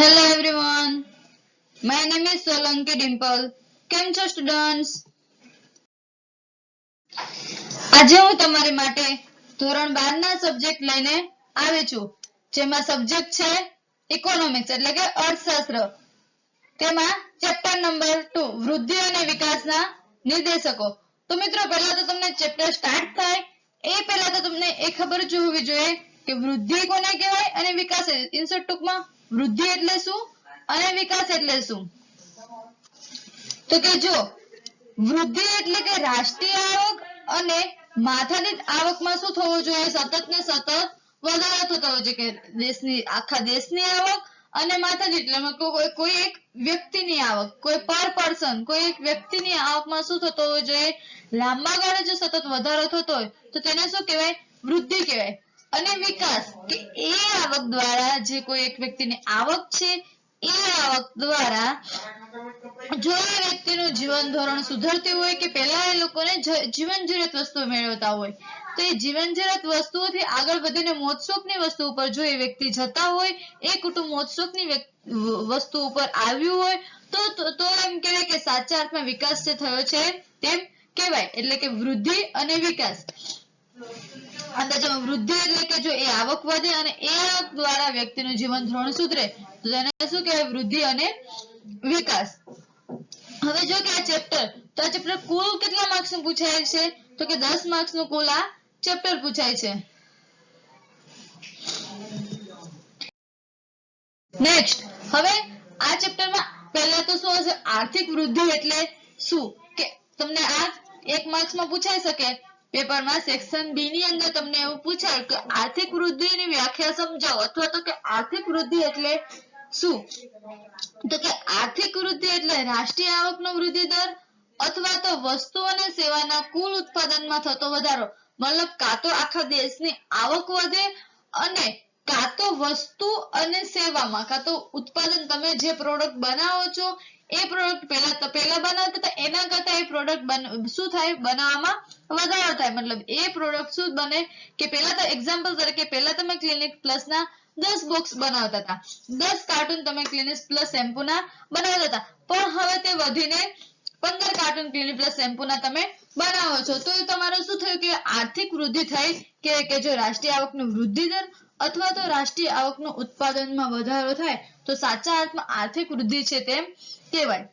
Hello everyone, my name is Solanki Dimple. કેમ છો students? આજે હું તમારી માટે ધોરણ 12 ના સબ્જેક્ટ લઈને આવી છું, જેમાં સબ્જેક્ટ છે ઇકોનોમિક્સ એટલે કે અર્થશાસ્ત્ર. તેમાં ચેપ્ટર નંબર 2 વૃદ્ધિ અને વિકાસના નિર્દેશકો. તો મિત્રો પહેલા તો તમને ચેપ્ટર સ્ટાર્ટ થાય એ પહેલા તો તમને એ ખબર જ હોવી જોઈએ કે વૃદ્ધિ કોને કહેવાય અને વિકાસ ઇન શોર્ટ ટૂંકમાં વૃદ્ધિ એટલે શું અને વિકાસ એટલે શું. તો કે જો વૃદ્ધિ એટલે કે રાષ્ટ્રીય આવક અને માથાદીઠ આવકમાં શું થવું જોઈએ, સતત ને સતત વધારો થતો હોય છે કે આખા દેશની આવક અને માથાદીઠ એટલે કોઈ એક વ્યક્તિની આવક, કોઈ પર પર્સન કોઈ એક વ્યક્તિની આવકમાં શું થતો હોવો જોઈએ, લાંબા ગાળે જો સતત વધારો થતો હોય તો તેને શું કહેવાય, વૃદ્ધિ કહેવાય. અને વિકાસ કે એ આવક દ્વારા જે કોઈ એક વ્યક્તિની આવક છે એ આવક દ્વારા જો એ વ્યક્તિનું જીવન ધોરણ સુધરતું હોય કે પહેલા એ લોકોને જીવન જરૂરિયાત વસ્તુઓ મેળવતા હોય તો એ જીવન જરૂરિયાત વસ્તુઓથી આગળ વધીને મોજશોખની વસ્તુ ઉપર જો એ વ્યક્તિ જતા હોય, એ કુટુંબ મોજશોખની વસ્તુ ઉપર આવ્યું હોય તો એમ કહેવાય કે સાચા અર્થમાં વિકાસ જે થયો છે તેમ કહેવાય. એટલે કે વૃદ્ધિ અને વિકાસ. અને જો વૃદ્ધિ એટલે કે જો એ આવક વધે અને એ આવક દ્વારા વ્યક્તિનું જીવન ધોરણ સુધરે તો તેને શું કહેવાય, વૃદ્ધિ અને વિકાસ. હવે જો કે આ ચેપ્ટર કુલ કેટલા માર્ક્સનું પૂછાય છે તો કે 10 માર્ક્સનું કુલ આ ચેપ્ટર પૂછાય છે. નેક્સ્ટ હવે આ ચેપ્ટરમાં પહેલા તો શું હશે, આર્થિક વૃદ્ધિ એટલે શું કે તમને આ 1 માર્ક્સમાં પૂછાઈ શકે પેપરમાં સેક્શન બી ની અંદર તમને એવું પૂછાય કે આર્થિક વૃદ્ધિની વ્યાખ્યા સમજાવો અથવા તો કે આર્થિક વૃદ્ધિ એટલે શું. તો કે આર્થિક વૃદ્ધિ એટલે રાષ્ટ્રીય આવકનો વૃદ્ધિ દર અથવા તો વસ્તુ અને સેવાના કુલ ઉત્પાદનમાં થતો વધારો. મતલબ કાં તો આખા દેશની આવક વધે અને કાં તો વસ્તુ અને સેવામાં કાં તો ઉત્પાદન, તમે જે પ્રોડક્ટ બનાવો છો એ પ્રોડક્ટ પહેલા બનાવતા હતા એના કરતા એ પ્રોડક્ટ શું થાય, બનાવવામાં વધારો થાય. મતલબ એ પ્રોડક્ટ શું બને કે પહેલા તો એક્ઝામ્પલ તરીકે પહેલા તમે ક્લિનિક પ્લસ ના 10 બોક્સ બનાવતા હતા, 10 કાર્ટૂન તમે ક્લિનિક પ્લસ શેમ્પૂના બનાવતા હતા, પણ હવે તે વધીને 15 કાર્ટૂન ક્લિનિક પ્લસ શેમ્પૂના તમે બનાવો છો. તો એ તમારું શું થયું કે આર્થિક વૃદ્ધિ થઈ કે જો રાષ્ટ્રીય આવકનો વૃદ્ધિ દર અથવા તો રાષ્ટ્રીય આવકનો ઉત્પાદનમાં વધારો થાય તો સાચા અર્થમાં આર્થિક વૃદ્ધિ છે તેમ કહેવાય.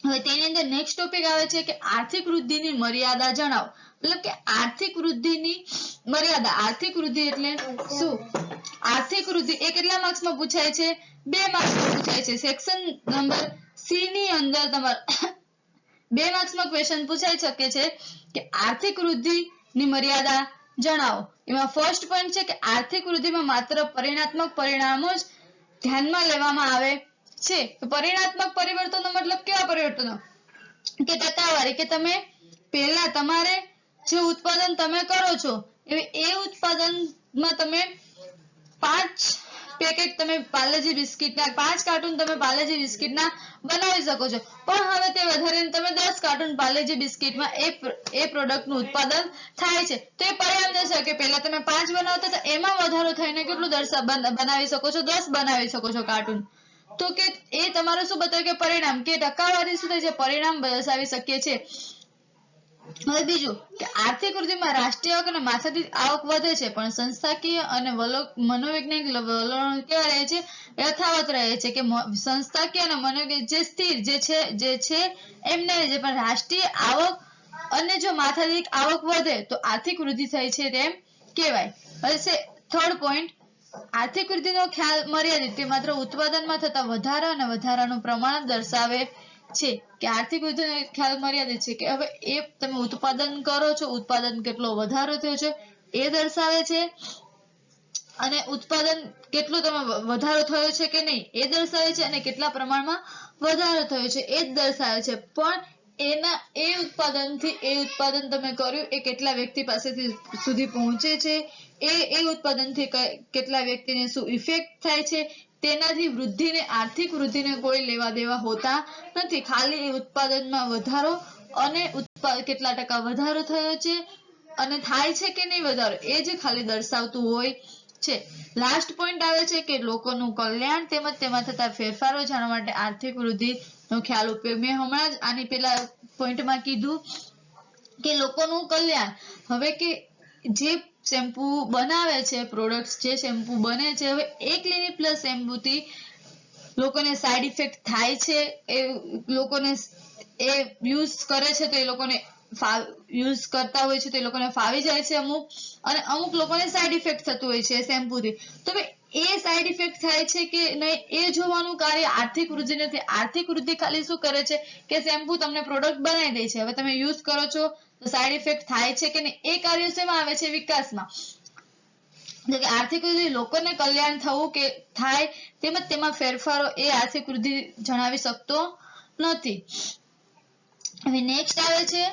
હવે તેની અંદર નેક્સ્ટ ટોપિક આવે છે કે આર્થિક વૃદ્ધિની મર્યાદા જણાવો. મતલબ કે આર્થિક વૃદ્ધિની મર્યાદા, આર્થિક વૃદ્ધિ એટલે શું. આર્થિક વૃદ્ધિ એ કેટલા માર્ક્સમાં પૂછાય છે, 2 માર્ક્સમાં પૂછાય છે. સેક્શન નંબર સી ની અંદર તમારે 2 માર્ક્સમાં ક્વેશ્ચન પૂછાઈ શકે છે કે આર્થિક વૃદ્ધિની મર્યાદા જણાવો. એમાં ફર્સ્ટ પોઈન્ટ છે કે આર્થિક વૃદ્ધિમાં માત્ર પરિણાત્મક પરિણામો જ ધ્યાનમાં લેવામાં આવે છે. પરિણાત્મક પરિવર્તનનો મતલબ કેવા પરિવર્તનો કે ટકાવારી, કે તમે પહેલા તમારે જે ઉત્પાદન તમે કરો છો એ ઉત્પાદનમાં તમે 5 પેકેટ તમે પાર્લેજી બિસ્કિટના 5 કાર્ટૂન તમે પાર્લેજી બિસ્કિટના બનાવી શકો છો, પણ હવે તે વધારીને તમે 10 કાર્ટૂન પાર્લેજી બિસ્કિટમાં એ પ્રોડક્ટનું ઉત્પાદન થાય છે. તો એ પરિણામ દર્શાવે કે પહેલા તમે 5 બનાવતા હતા એમાં વધારો થઈને કેટલું બનાવી શકો છો, 10 બનાવી શકો છો કાર્ટૂન. તો કે એ તમારું શું બતાવે કે પરિણામ, કે ટકાવારી શું થાય છે, પરિણામ દર્શાવી શકીએ છીએ. હવે બીજું કે આર્થિક વૃદ્ધિમાં રાષ્ટ્રીય આવક અને માથાદીઠ આવક વધે છે પણ સંસ્થાકીય અને મનોવૈજ્ઞાનિક વલણ કેવા રહે છે, યથાવત રહે છે. કે સંસ્થાકીય અને મનોવૈજ્ઞાનિક જે સ્થિર જે છે એમને રહે, પણ રાષ્ટ્રીય આવક અને જો માથાદીઠ આવક વધે તો આર્થિક વૃદ્ધિ થઈ છે તેમ કહેવાય. હવે થર્ડ પોઈન્ટ, આર્થિક વૃદ્ધિનો ખ્યાલ મર્યાદિત, તે માત્ર ઉત્પાદનમાં થતા વધારા અને વધારાનું પ્રમાણ દર્શાવે છે. કે આર્થિક વૃદ્ધિનો ખ્યાલ મર્યાદિત છે કે હવે એ તમે ઉત્પાદન કરો છો, ઉત્પાદન કેટલો વધારો થયો છે એ દર્શાવે છે, અને ઉત્પાદન કેટલું તમે વધારો થયો છે કે નહીં એ દર્શાવે છે, અને કેટલા પ્રમાણમાં વધારો થયો છે એ જ દર્શાવે છે. પણ એ ઉત્પાદન તમે કર્યું એ કેટલા વ્યક્તિ પાસેથી સુધી પહોંચે છે, એ ઉત્પાદનથી કેટલા વ્યક્તિને શું ઇફેક્ટ થાય છે, તેનાથી વૃદ્ધિને, આર્થિક વૃદ્ધિને કોઈ લેવા દેવા હોતા નથી. ખાલી ઉત્પાદનમાં વધારો અને કેટલા ટકા વધારો થયો છે અને થાય છે કે નહીં વધારો એ જ ખાલી દર્શાવતું હોય છે. લાસ્ટ પોઈન્ટ આવે છે કે લોકોનું કલ્યાણ તેમજ તેમાં થતા ફેરફારો જાણવા માટે આર્થિક વૃદ્ધિનો ખ્યાલ ઉપયોગ. મેં હમણાં જ આની પેલા પોઈન્ટમાં કીધું કે લોકોનું કલ્યાણ. હવે કે જે શેમ્પુ બનાવે છે, પ્રોડક્ટ જે શેમ્પુ બને છે, હવે એ ક્લિનિક પ્લસ શેમ્પુથી લોકોને સાઈડ ઇફેક્ટ થાય છે, એ લોકોને એ યુઝ કરે છે તો એ લોકોને યુઝ કરતા હોય છે તો એ લોકોને ફાવી જાય છે અમુક, અને અમુક લોકોને સાઈડ ઇફેક્ટ થતું હોય છે શેમ્પુથી. તો એ સાઈડ ઇફેક્ટ થાય છે કે નહીં એ જોવાનું કાર્ય આર્થિક વૃદ્ધિ નથી. આર્થિક વૃદ્ધિ ખાલી શું કરે છે કે શેમ્પુ તમને પ્રોડક્ટ બનાવી દે છે, હવે તમે યુઝ કરો છો તો સાઈડ ઇફેક્ટ થાય છે કે નહીં, એ કાર્ય શેમાં આવે છે? વિકાસમાં. કે આર્થિક વૃદ્ધિ લોકોને કલ્યાણ થવું કે થાય તેમજ તેમાં ફેરફારો એ આર્થિક વૃદ્ધિ જણાવી શકતો નથી. હવે નેક્સ્ટ આવે છે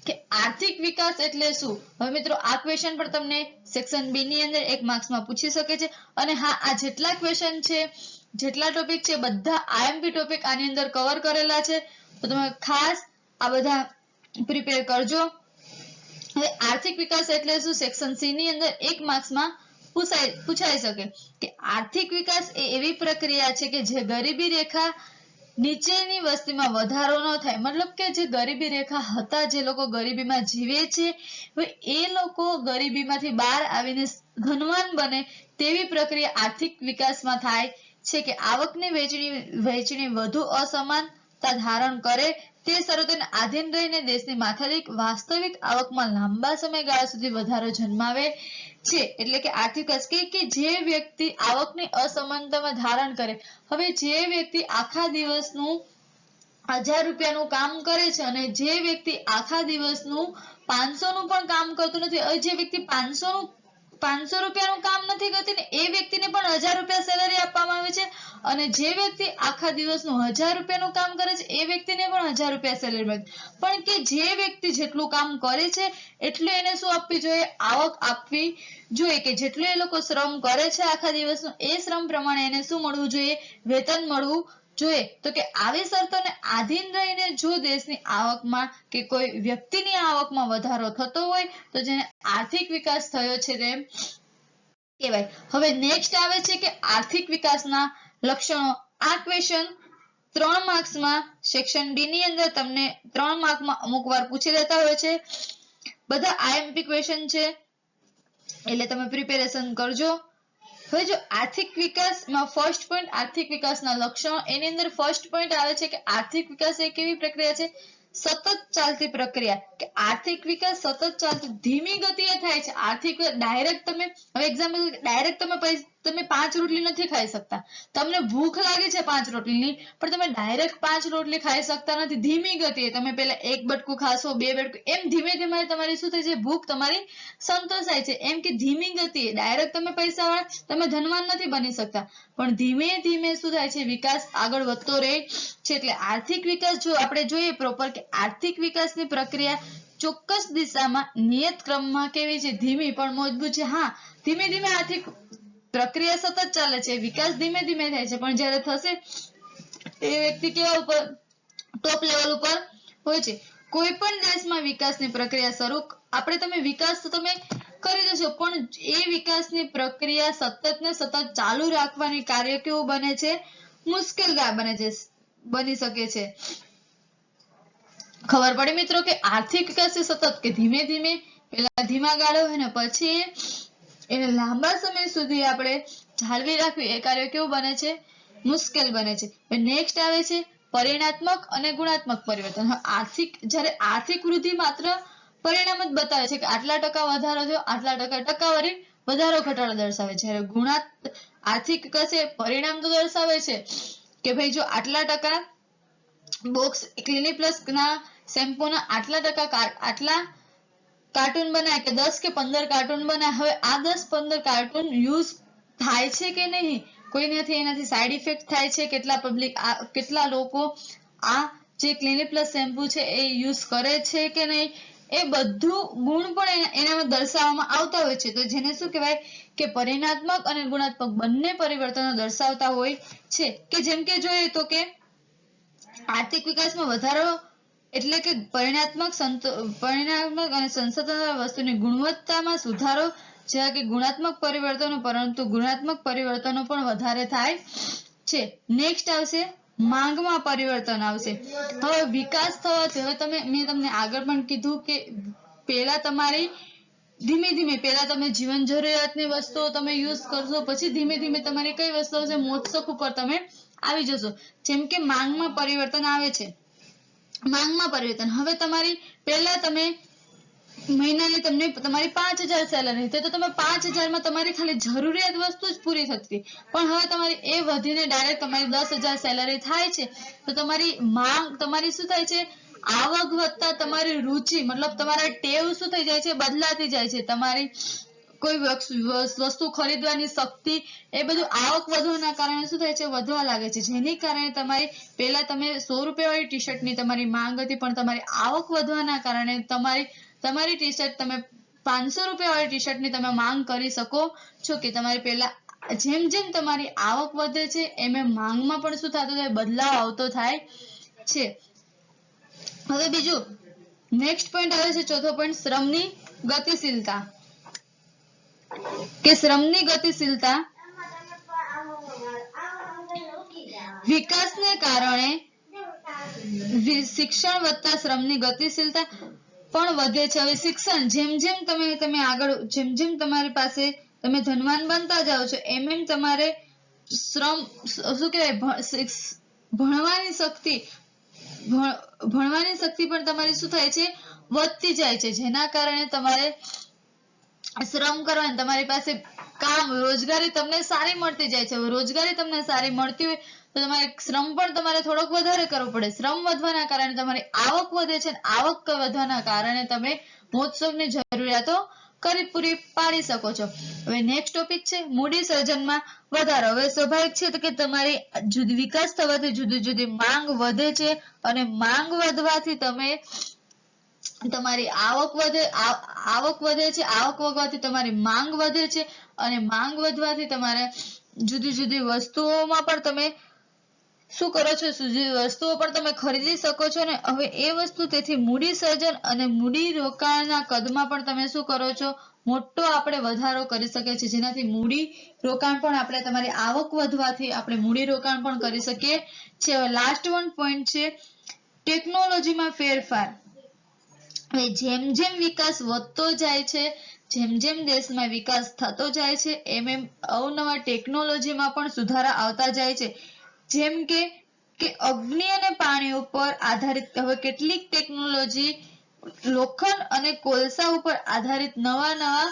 કે આર્થિક વિકાસ એટલે શું? હવે મિત્રો આ ક્વેશ્ચન પણ તમને સેક્શન બી ની અંદર 1 માર્ક્સમાં પૂછી શકે છે. અને હા, આ જેટલા ક્વેશ્ચન છે, જેટલા ટોપિક છે, બધા આઈએમપી ટોપિક આની અંદર કવર કરેલા છે, તો તમે ખાસ આ બધા પ્રિપેર કરજો. હવે આર્થિક વિકાસ એટલે શું? સેક્શન સી ની અંદર 1 માર્ક્સમાં પૂછાઈ શકે કે આર્થિક વિકાસ એ એવી પ્રક્રિયા છે કે જે ગરીબી રેખા નીચેની વસ્તીમાં વધારો ન થાય. મતલબ કે જે ગરીબી રેખા હતા, જે લોકો ગરીબીમાં જીવે છે, એ લોકો ગરીબીમાંથી બહાર આવીને ધનવાન બને તેવી પ્રક્રિયા આર્થિક વિકાસમાં થાય છે. કે આવકની વહેંચણી વધુ અસમાનતા ધારણ કરે તે શરતોને આધીન રહીને દેશની માથાદીઠ વાસ્તવિક આવકમાં લાંબા સમયગાળા સુધી વધારો જન્માવે છે. એટલે કે આર્થિક વિકાસ કે જે વ્યક્તિ આવકની અસમાનતામાં ધારણ કરે. હવે જે વ્યક્તિ આખા દિવસનું 1000 રૂપિયાનું કામ કરે છે અને જે વ્યક્તિ આખા દિવસનું 500 નું પણ કામ કરતું નથી, જે વ્યક્તિ 500 રૂપિયાનું કામ નથી કરતી ને એ વ્યક્તિને પણ 1000 રૂપિયા સેલરી આપવામાં આવે છે, અને જે વ્યક્તિ આખા દિવસનું 1000 રૂપિયાનું કામ કરે છે એ વ્યક્તિને પણ 1000 રૂપિયા સેલરી મળે. પણ કે જે વ્યક્તિ જેટલું કામ કરે છે એટલું એને શું આપવી જોઈએ? આવક આપવી જોઈએ. કે જેટલું એ લોકો શ્રમ કરે છે આખા દિવસનું, એ શ્રમ પ્રમાણે એને શું મળવું જોઈએ? વેતન મળવું જોઈએ. તો કે આવી શરતોને આધીન રહીને જો દેશની આવકમાં કે કોઈ વ્યક્તિની આવકમાં વધારો થતો હોય તો જેને આર્થિક વિકાસ થયો છે તેમ કહેવાય. હવે નેક્સ્ટ આવે છે કે આર્થિક વિકાસના લક્ષણો. આ ક્વેશ્ચન 3 માર્ક્સમાં સેક્શન ડી ની અંદર તમને 3 માર્કમાં અમુક વાર પૂછી લેતા હોય છે. બધા આઈએમપી ક્વેશ્ચન છે એટલે તમે પ્રિપેરેશન કરજો. હવે જો આર્થિક વિકાસમાં ફર્સ્ટ પોઈન્ટ આર્થિક વિકાસના લક્ષણો, એની અંદર ફર્સ્ટ પોઈન્ટ આવે છે કે આર્થિક વિકાસ એ કેવી પ્રક્રિયા છે? સતત ચાલતી પ્રક્રિયા. કે આર્થિક વિકાસ સતત ચાલતી ધીમી ગતિએ થાય છે. આર્થિક ડાયરેક્ટ તમે, હવે એક્ઝામ્પલ, ડાયરેક્ટ તમે 5 રોટલી નથી ખાઈ શકતા. તમને ભૂખ લાગે છે 5 રોટલીની, પણ તમે ડાયરેક્ટ 5 રોટલી ખાઈ શકતા નથી. ધીમી ગતિએ તમે પહેલા 1 બટકું ખાશો, 2 બટકું, એમ ધીમે ધીમે તમારી શું થાય છે? ભૂખ તમારી સંતોષાય છે. એમ કે ધીમી ગતિએ ડાયરેક્ટ તમે પૈસાવાળા, તમે ધનવાન નથી બની શકતા, પણ ધીમે ધીમે શું થાય છે? વિકાસ આગળ વધતો રહે છે. એટલે આર્થિક વિકાસ જો આપણે જોઈએ પ્રોપર, કે આર્થિક વિકાસની પ્રક્રિયા ચોક્કસ દિશામાં નિયત ક્રમમાં કેવી છે? ધીમી પણ મજબૂત છે. હા, ધીમે ધીમે આર્થિક પ્રક્રિયા સતત ચાલે છે, વિકાસ ધીમે ધીમે થાય છે, પણ જ્યારે થશે એ વ્યક્તિ કેવા ઉપર? ટોપ લેવલ ઉપર હોય છે. કોઈ પણ દેશમાં વિકાસની પ્રક્રિયા શરૂ, આપણે તમે વિકાસ તો તમે કરી દેશો, પણ એ વિકાસની પ્રક્રિયા સતત ને સતત ચાલુ રાખવાની કાર્ય કેવું બને છે? મુશ્કેલ બની શકે છે. ખબર પડી મિત્રો કે આર્થિક વિકાસ એ સતત કે ધીમે ધીમે, પેલા ધીમા ગાળો હોય ને પછી એને લાંબા સમય સુધી આપણે જાળવી રાખવી, એ કાર્ય કેવું બને છે? મુશ્કેલ બને છે. નેક્સ્ટ આવે છે પરિણાત્મક અને ગુણાત્મક પરિવર્તન. જ્યારે આર્થિક વૃદ્ધિ માત્ર પરિણામ જ બતાવે છે કે આટલા ટકા વધારો થયો, આટલા ટકા ટકાવારી વધારો ઘટાડો દર્શાવે છે. જ્યારે આર્થિક વિકાસ એ પરિણામ તો દર્શાવે છે કે ભાઈ જો આટલા ટકા બોક્સ ક્લિનિક પ્લસ ના શેમ્પૂના આટલા ટકા આટલા કાર્ટૂન બનાય, કે 10 કે 15 કાર્ટૂન બનાય. હવે આ 10-15 કાર્ટૂન યુઝ થાય છે કે નહીં, કોઈનાથી એનાથી સાઈડ ઇફેક્ટ થાય છે, કેટલા લોકો આ જે ક્લિનિક પ્લસ શેમ્પુ છે એ યુઝ કરે છે કે નહીં, એ બધું ગુણ પણ એનામાં દર્શાવવામાં આવતા હોય છે. તો જેને શું કહેવાય? કે પરિણાત્મક અને ગુણાત્મક બંને પરિવર્તનો દર્શાવતા હોય છે. કે જેમ કે જોઈએ તો કે આર્થિક વિકાસમાં વધારો એટલે કે પરિણાત્મક અને સંસાધન વસ્તુની ગુણવત્તામાં સુધારો જેવા કે ગુણાત્મક પરિવર્તનો, પરંતુ ગુણાત્મક પરિવર્તનો પણ વધારે થાય છે. નેક્સ્ટ આવશે માંગમાં પરિવર્તન આવશે. હવે વિકાસ થવાથી, હવે મેં તમને આગળ પણ કીધું કે પહેલા તમારી ધીમે ધીમે પહેલા તમે જીવન જરૂરિયાતની વસ્તુઓ તમે યુઝ કરશો, પછી ધીમે ધીમે તમારી કઈ વસ્તુઓ છે મોજશોખ ઉપર તમે આવી જશો. જેમ કે માંગમાં પરિવર્તન આવે છે. માંગમાં પરિવર્તન, હવે તમારી પહેલા તમે મહિનાની તમને તમારી 5,000 સેલરી હતી, તો તમે 5,000 માં તમારી ખાલી જરૂરિયાત વસ્તુ જ પૂરી થતી, પણ હવે તમારી એ વધીને ડાયરેક્ટ તમારી 10,000 સેલરી થાય છે, તો તમારી માંગ, તમારી શું થાય છે, આવક વધતા તમારી રુચિ, મતલબ તમારા ટેવ શું થઈ જાય છે, બદલાતી જાય છે. તમારી કોઈ વસ્તુ ખરીદવાની શક્તિ, એ બધું આવક વધવાના કારણે શું થાય છે, વધવા લાગે છે. જેની કારણે તમારી પહેલા તમે 100 રૂપિયાવાળી ટી શર્ટની તમારી માંગ હતી, પણ તમારી આવક વધવાના કારણે તમારી ટી શર્ટ તમે 500 રૂપિયાવાળી ટી શર્ટની તમે માંગ કરી શકો છો. કે તમારી પહેલા જેમ જેમ તમારી આવક વધે છે એમ એમ માંગમાં પણ શું થતું થાય, બદલાવ આવતો થાય છે. હવે બીજું નેક્સ્ટ પોઈન્ટ આવે છે, ચોથો પોઈન્ટ, શ્રમની ગતિશીલતા. કે શ્રમની ગતિશીલતા વિકાસને કારણે શિક્ષણ વધતા શ્રમની ગતિશીલતા પણ વધે છે. હવે શિક્ષણ જેમ જેમ તમે આગળ, જેમ જેમ તમારી પાસે તમે ધનવાન બનતા જાઓ છો, એમ એમ તમારે શ્રમ, શું કહેવાય, ભણવાની શક્તિ પણ તમારી શું થાય છે, વધતી જાય છે. જેના કારણે તમારે શ્રમ કરવાની, તમારી પાસે કામ, રોજગારી તમને સારી મળતી જાય છે. રોજગારી તમને સારી મળતી હોય તો તમારે શ્રમ પણ તમારે થોડોક વધારે કરવો પડે. શ્રમ વધવાના કારણે તમારી આવક વધે છે, આવક વધવાના કારણે તમે મોજશોખની જરૂરિયાતો પૂરી પાડી શકો છો. હવે નેક્સ્ટ ટોપિક છે મૂડી સર્જનમાં વધારો. હવે સ્વાભાવિક છે તો કે તમારી વિકાસ થવાથી જુદી જુદી માંગ વધે છે, અને માંગ વધવાથી તમારી આવક વધે છે, આવક વધવાથી તમારી માંગ વધે છે, અને માંગ વધવાથી તમારે જુદી જુદી વસ્તુઓમાં પણ તમે શું કરો છો, વસ્તુઓ પણ તમે ખરીદી શકો છો ને. હવે એ વસ્તુ, તેથી મૂડી સર્જન અને મૂડી રોકાણના કદમાં પણ તમે શું કરો છો, મોટો આપણે વધારો કરી શકીએ છીએ. જેનાથી મૂડી રોકાણ પણ આપણે, તમારી આવક વધવાથી આપણે મૂડી રોકાણ પણ કરી શકીએ છીએ. લાસ્ટ વન પોઈન્ટ છે ટેકનોલોજીમાં ફેરફાર. હવે જેમ જેમ વિકાસ વધતો જાય છે, જેમ જેમ દેશમાં વિકાસ થતો જાય છે, એમ એમ અવનવા ટેકનોલોજીમાં પણ સુધારા આવતા જાય છે. જેમ કે અગ્નિ અને પાણી ઉપર આધારિત હવે કેટલીક ટેકનોલોજી, લોખંડ અને કોલસા ઉપર આધારિત નવા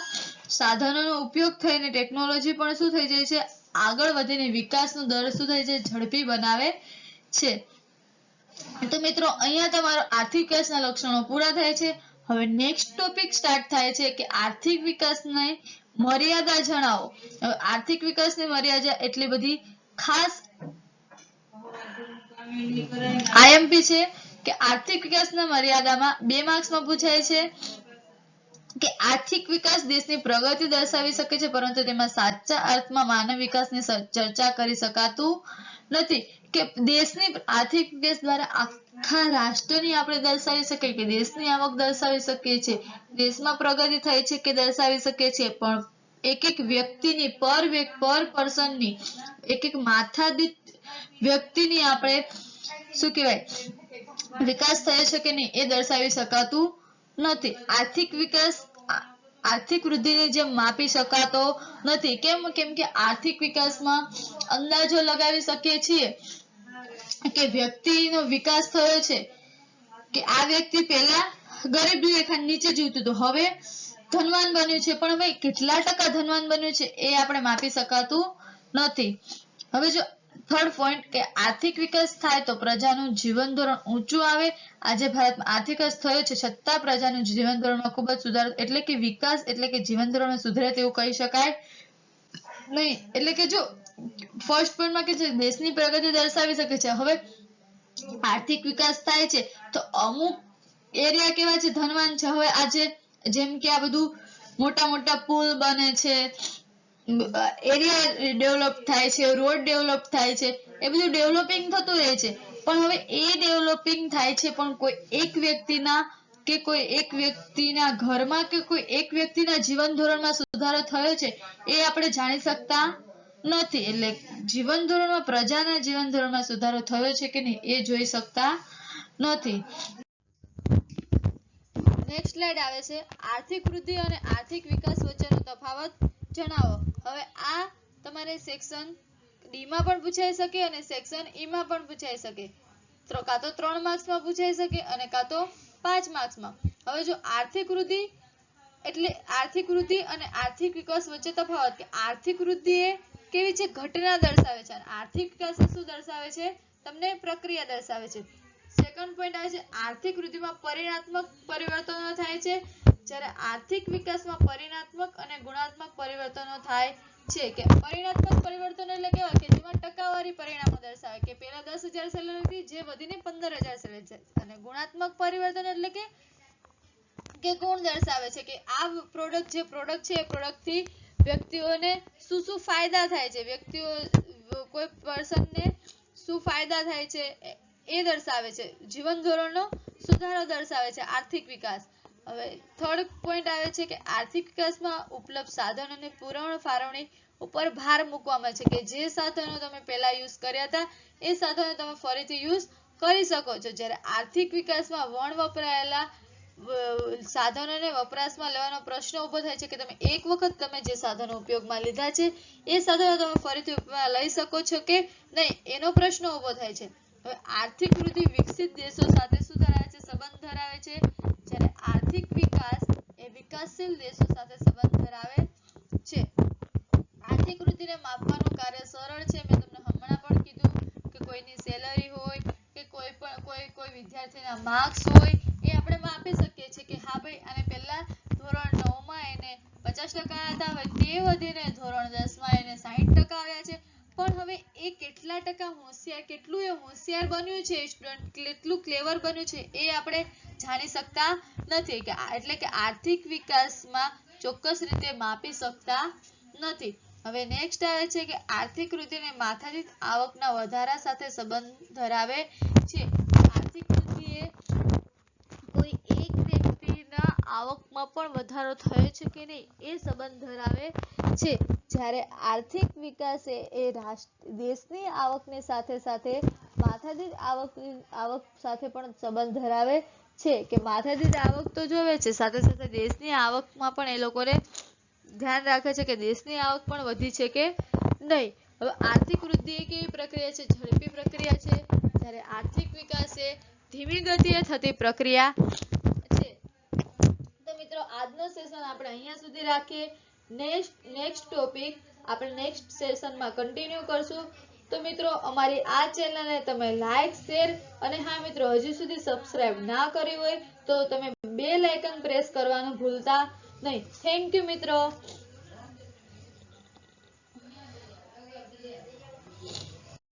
સાધનોનો ઉપયોગ થઈને ટેકનોલોજી પણ શું થઈ જાય છે, આગળ વધીને વિકાસનો દર શું થાય છે, ઝડપી બનાવે છે. તો મિત્રો, અહીંયા તમારો આર્થિક વિકાસના લક્ષણો પૂરા થાય છે. હવે નેક્સ્ટ ટોપિક સ્ટાર્ટ થાય છે કે આર્થિક વિકાસની મર્યાદા જણાવો. હવે આર્થિક વિકાસની મર્યાદા એટલી બધી ખાસ આઈએમપી છે કે આર્થિક વિકાસના મર્યાદામાં 2 માર્ક્સમાં પૂછાય છે કે આર્થિક વિકાસ દેશની પ્રગતિ દર્શાવી શકે છે, પરંતુ તેમાં સાચા અર્થમાં માનવ વિકાસની ચર્ચા કરી શકાતું નથી. કે દેશની આર્થિક વિકાસ દ્વારા આખા રાષ્ટ્રની આપણે દર્શાવી શકીએ, કે દેશની આવક દર્શાવી શકીએ છીએ, દેશમાં પ્રગતિ થઈ છે કે દર્શાવી શકીએ છીએ, પણ એક એક વ્યક્તિની પર પર્સનની, એક માથાદીઠ વ્યક્તિની આપણે શું કહેવાય, વિકાસ થયો છે કે નહીં એ દર્શાવી શકાતું નથી. આર્થિક વૃદ્ધિને જેમ માપી શકાતો નથી. કેમ કે આર્થિક વિકાસમાં અંદાજો લગાવી શકીએ છીએ કે વ્યક્તિનો વિકાસ થયો છે, કે આ વ્યક્તિ પહેલા ગરીબ રેખાની નીચે જીવતું હતું, હવે ધનવાન બન્યું છે, પણ ભાઈ કેટલા ટકા ધનવાન બન્યું છે એ આપણે માપી શકાતું નથી. હવે જો થર્ડ પોઈન્ટ, કે આર્થિક વિકાસ થાય તો પ્રજાનું જીવન ધોરણ ઊંચું આવે. આજે ભારતમાં આર્થિક વિકાસ થયો છે, છતાં પ્રજાનું જીવન ધોરણમાં ખૂબ જ સુધારો, એટલે કે વિકાસ એટલે કે જીવન ધોરણમાં સુધરે તેવું કહી શકાય નહીં. એટલે કે જો ફર્સ્ટ પોઈન્ટમાં કે દેશની પ્રગતિ દર્શાવી શકે છે. હવે આર્થિક વિકાસ થાય છે તો અમુક એરિયા કેવા છે, ધનવાન છે. હવે આજે જેમ કે આ બધું મોટા મોટા પુલ બને છે, એરિયા ડેવલપ થાય છે, રોડ ડેવલપ થાય છે, એ બધું ડેવલપિંગ થતું રહે છે. પણ હવે એ ડેવલપિંગ થાય છે પણ કોઈ એક વ્યક્તિના કે કોઈ એક વ્યક્તિના ઘરમાં કે કોઈ એક વ્યક્તિના જીવન ધોરણમાં સુધારો થયો છે એ આપણે જાણી શકતા નથી. એટલે જીવન ધોરણમાં પ્રજાના જીવન ધોરણમાં સુધારો થયો છે કે નહીં એ જોઈ શકતા નથી. નેક્સ્ટ સ્લાઇડ આવે છે આર્થિક વૃદ્ધિ અને આર્થિક વિકાસ વચ્ચેનો તફાવત જણાવો. હવે આ તમારે સેક્શન ડી માં પણ પૂછાઈ શકે અને સેક્શન ઈ માં પણ પૂછાઈ શકે. કાં તો 3 માર્ક્સમાં પૂછાઈ શકે અને કાં તો 5 માર્ક્સમાં. હવે જો આર્થિક વૃદ્ધિ એટલે આર્થિક વૃદ્ધિ અને આર્થિક વિકાસ વચ્ચે તફાવત કે આર્થિક વૃદ્ધિ એ કેવી છે ઘટના દર્શાવે છે અને આર્થિક વિકાસ શું દર્શાવે છે તમને પ્રક્રિયા દર્શાવે છે. સેકન્ડ પોઈન્ટ આવે છે આર્થિક વૃદ્ધિમાં પરિણાત્મક પરિવર્તનો થાય છે જ્યારે આર્થિક વિકાસમાં પરિણાત્મક અને ગુણાત્મક પરિવર્તનો થાય છે. કે પરિણાત્મક પરિવર્તન એટલે કેવા કે જેમાં ટકાવારી પરિણામો દર્શાવે કે પહેલા 10,000 સેલેરી હતી જે વધીને 15,000 સેલેરી છે. અને ગુણાત્મક પરિવર્તન એટલે કે ગુણ દર્શાવે છે કે આ પ્રોડક્ટ છે એ પ્રોડક્ટથી વ્યક્તિઓને શું ફાયદા થાય છે, વ્યક્તિઓ કોઈ પર્સનને શું ફાયદા થાય છે એ દર્શાવે છે. જીવન ધોરણનો સુધારો દર્શાવે છે આર્થિક વિકાસ. હવે થર્ડ પોઈન્ટ આવે છે કે આર્થિક વિકાસમાં ઉપલબ્ધ સાધનોની પૂર્ણ ફાળવણી ઉપર ભાર મૂકવામાં છે કે જે સાધનો તમે પહેલા યુઝ કર્યા હતા એ સાધનો તમે ફરીથી યુઝ કરી શકો છો. જ્યારે આર્થિક વિકાસમાં વણ વપરાયેલા સાધનોને વપરાશમાં લેવાનો પ્રશ્ન ઉભો થાય છે કે તમે એક વખત તમે જે સાધનો ઉપયોગમાં લીધા છે એ સાધનો તમે ફરીથી ઉપયોગમાં લઈ શકો છો કે નહીં એનો પ્રશ્ન ઉભો થાય છે. હવે આર્થિક વૃદ્ધિ વિકસિત દેશો સાથે શું ધરાવે છે સંબંધ ધરાવે છે જ્યારે આર્થિક વિકાસ એ વિકાસશીલ દેશો સાથે સંબંધ ધરાવે છે. આર્થિક વૃદ્ધિને માપવાનું કાર્ય સરળ છે. મેં તમને હમણાં પણ કીધું કે કોઈની સેલરી હોય કે કોઈ વિદ્યાર્થીના માર્ક્સ હોય એ આપણે માપી શકીએ છીએ કે હા ભાઈ આને પહેલા ધોરણ 9 માં એને 50% હતા હવે તે વધીને ધોરણ 10 માં એને 60% આવ્યા છે. પણ હવે એ કેટલા ટકા હોશિયાર બન્યું છે સ્ટુડન્ટ કેટલું ક્લેવર બન્યું છે એ આપણે જાણી શકતા નથી. કે એટલે કે આર્થિક વિકાસમાં ચોક્કસ રીતે માપી શકતા નથી. હવે નેક્સ્ટ આવે છે કે આર્થિક વૃદ્ધિને માથાદીઠ આવકના વધારા સાથે સંબંધ ધરાવે છે. આર્થિક વૃદ્ધિ એ કોઈ એક વ્યક્તિના આવકમાં પણ વધારો થયો છે કે નહીં એ સંબંધ ધરાવે છે. જ્યારે આર્થિક વિકાસ એ દેશની આવકની સાથે સાથે માથાદીઠ આવક સાથે પણ સંબંધ ધરાવે છે. કે માથાદીઠ આવક તો જોવે છે સાથે સાથે દેશની આવકમાં પણ એ લોકોને ધ્યાન રાખે છે કે દેશની આવક પણ વધી છે કે નહીં. હવે આર્થિક વૃદ્ધિ એ કેવી પ્રક્રિયા છે ઝડપી પ્રક્રિયા છે જ્યારે આર્થિક વિકાસ એ ધીમી ગતિએ થતી પ્રક્રિયા છે. તો મિત્રો આજનો સેશન આપણે અહીંયા સુધી રાખીએ. નેક્સ્ટ ટોપિક આપણે નેક્સ્ટ સેશનમાં કન્ટિન્યુ કરશું. તો મિત્રો અમારી આ ચેનલને તમે લાઈક શેર અને હા મિત્રો હજી સુધી સબસ્ક્રાઇબ ના કરી હોય તો તમે બેલ આઇકન પ્રેસ કરવાનું ભૂલતા નહીં. થેન્ક યુ મિત્રો.